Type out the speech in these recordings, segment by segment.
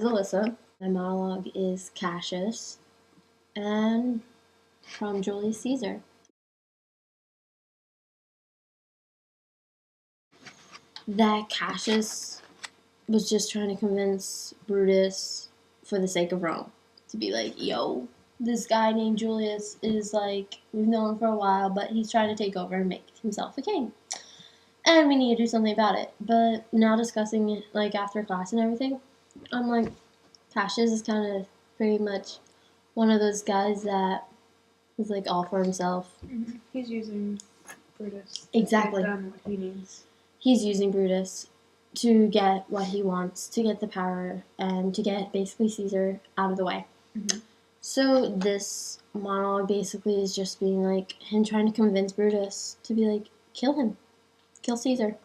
Alyssa. My monologue is Cassius, and from Julius Caesar. That Cassius was just trying to convince Brutus for the sake of Rome to be like, yo, this guy named Julius is like, we've known him for a while, but he's trying to take over and make himself a king. And we need to do something about it. But now discussing it, like, after class and everything, I'm like, Cassius is kind of pretty much one of those guys that is like all for himself. Mm-hmm. He's using Brutus Exactly. to get done what he needs. He's using Brutus to get what he wants, to get the power, and to get basically Caesar out of the way. Mm-hmm. So this monologue basically is just being like him trying to convince Brutus to be like, kill him, kill Caesar.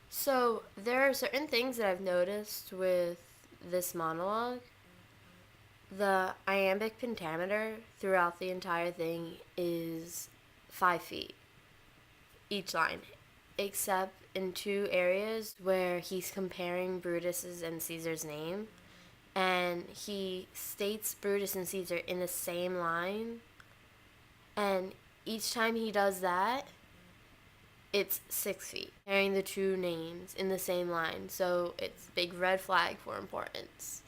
So there are certain things that I've noticed with this monologue. The iambic pentameter throughout the entire thing is 5 feet each line, except in two areas where he's comparing Brutus's and Caesar's name, and he states Brutus and Caesar in the same line, and each time he does that, it's 6 feet, carrying the two names in the same line, so it's big red flag for importance.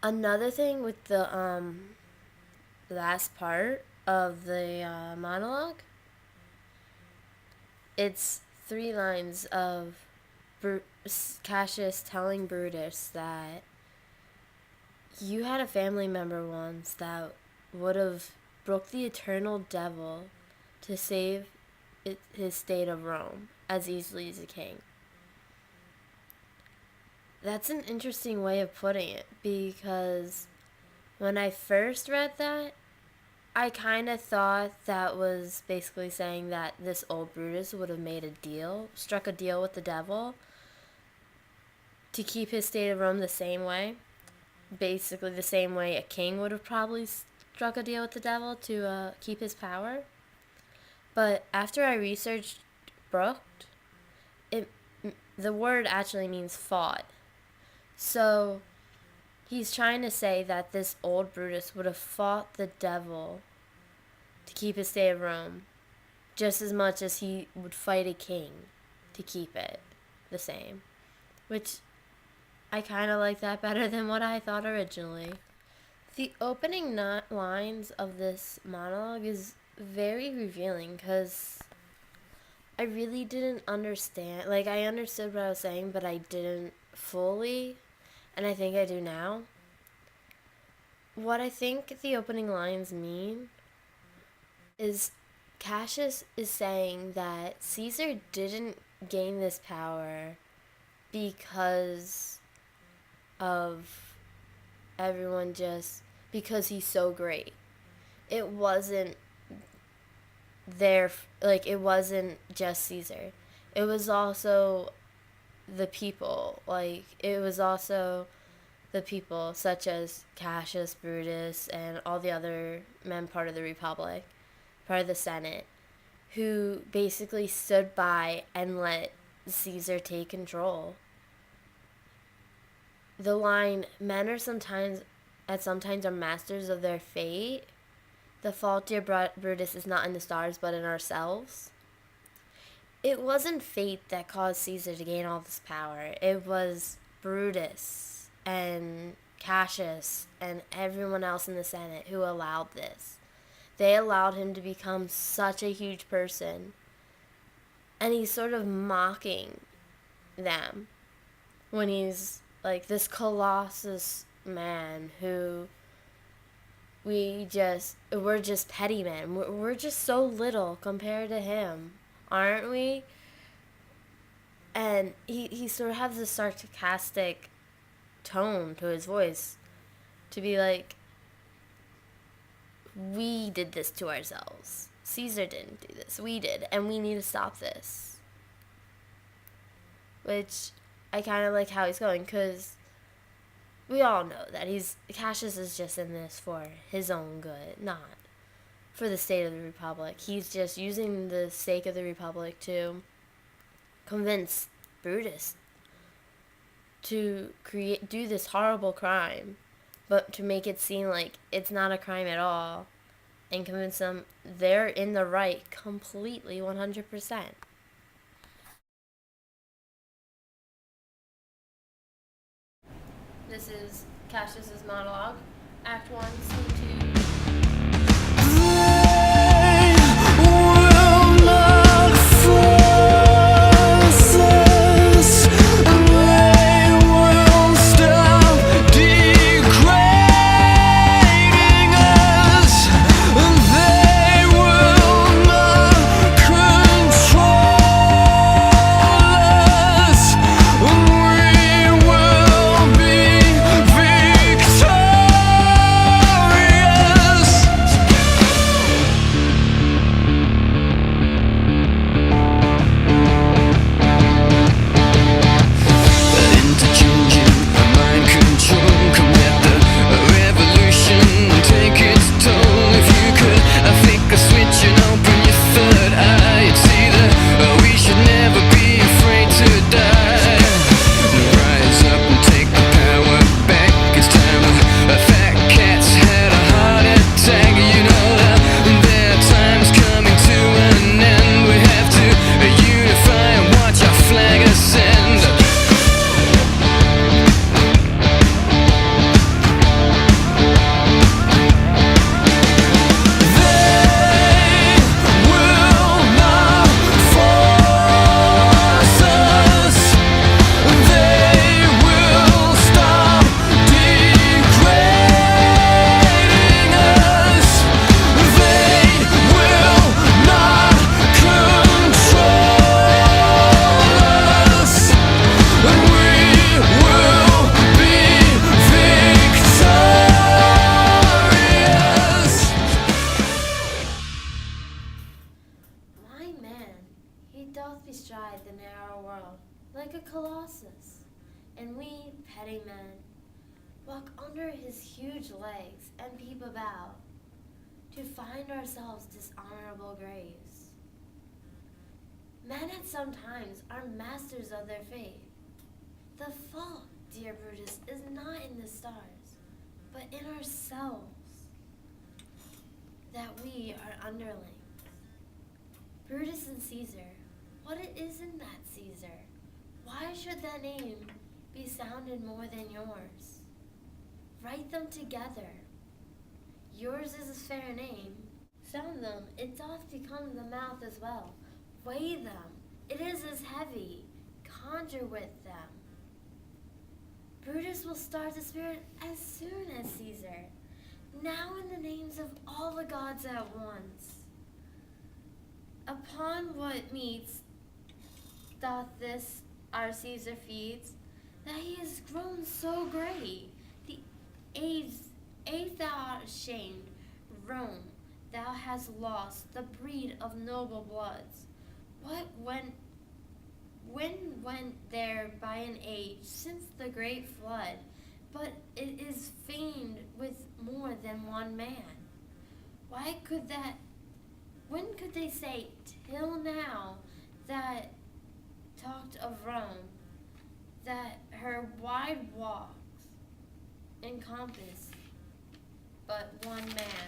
Another thing with the last part of the monologue, it's 3 lines of Cassius telling Brutus that you had a family member once that would have broke the eternal devil to save his state of Rome as easily as a king. That's an interesting way of putting it, because when I first read that, I kind of thought that was basically saying that this old Brutus would have struck a deal with the devil to keep his state of Rome the same way. Basically the same way a king would have probably struck a deal with the devil to keep his power. But after I researched brooked, the word actually means fought. So he's trying to say that this old Brutus would have fought the devil to keep his state of Rome just as much as he would fight a king to keep it the same. Which I kind of like that better than what I thought originally. The opening lines of this monologue is very revealing because I really didn't understand. Like, I understood what I was saying, but I didn't fully, and I think I do now. What I think the opening lines mean is Cassius is saying that Caesar didn't gain this power because of because he's so great. It wasn't it wasn't just Caesar. It was also the people. It was also the people such as Cassius, Brutus, and all the other men part of the Republic, part of the Senate, who basically stood by and let Caesar take control. The line, men are sometimes are masters of their fate. The fault, dear Brutus, is not in the stars, but in ourselves. It wasn't fate that caused Caesar to gain all this power. It was Brutus and Cassius and everyone else in the Senate who allowed this. They allowed him to become such a huge person. And he's sort of mocking them when he's like this colossus man who we're just petty men. We're just so little compared to him, aren't we? And he sort of has this sarcastic tone to his voice to be like, we did this to ourselves. Caesar didn't do this. We did, and we need to stop this. Which I kind of like how he's going, because we all know that Cassius is just in this for his own good, not for the state of the Republic. He's just using the sake of the Republic to convince Brutus to do this horrible crime, but to make it seem like it's not a crime at all, and convince them they're in the right completely 100%. This is Cassius's monologue, Act 1, Scene 2. bestride the narrow world like a colossus, and we, petty men, walk under his huge legs and peep about to find ourselves dishonorable graves. Men at some times are masters of their fate. The fault, dear Brutus, is not in the stars, but in ourselves, that we are underlings. Brutus and Caesar, what isn't that Caesar? Why should that name be sounded more than yours? Write them together. Yours is a fair name. Sound them, it doth become the mouth as well. Weigh them, it is as heavy. Conjure with them. Brutus will start the spirit as soon as Caesar. Now in the names of all the gods at once. Upon what meats doth this our Caesar feeds, that he is grown so great? The age thou art ashamed, Rome, thou hast lost the breed of noble bloods. What when went there by an age since the great flood, but it is famed with more than one man? When could they say till now that talked of Rome, that her wide walks encompass but one man?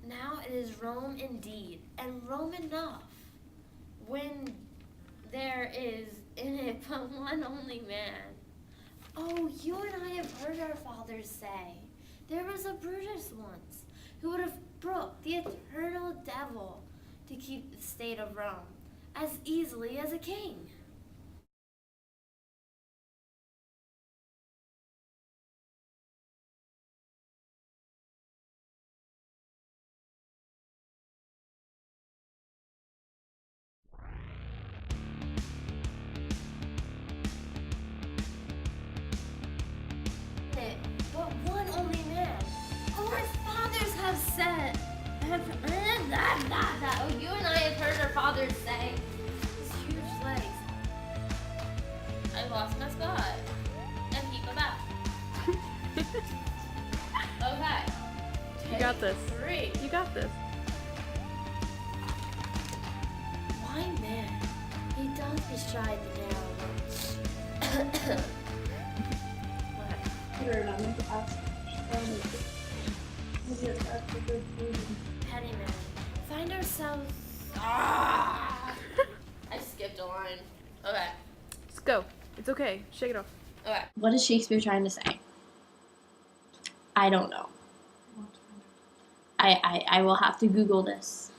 Now it is Rome indeed, and Rome enough, when there is in it but one only man. Oh, you and I have heard our fathers say, there was a Brutus once, who would have broke the eternal devil to keep the state of Rome as easily as a king. But one only man. Our fathers have said, you and I have heard our fathers say, his huge legs. I lost my spot. And keep it back. Okay. You got this. 3. You got this. shy man. He does be shy in the narrow ones. What? You're not meant to ask. Petty man. Find ourselves. Ah! I skipped a line. Okay. Just go. It's okay. Shake it off. Okay. What is Shakespeare trying to say? I don't know. I will have to Google this.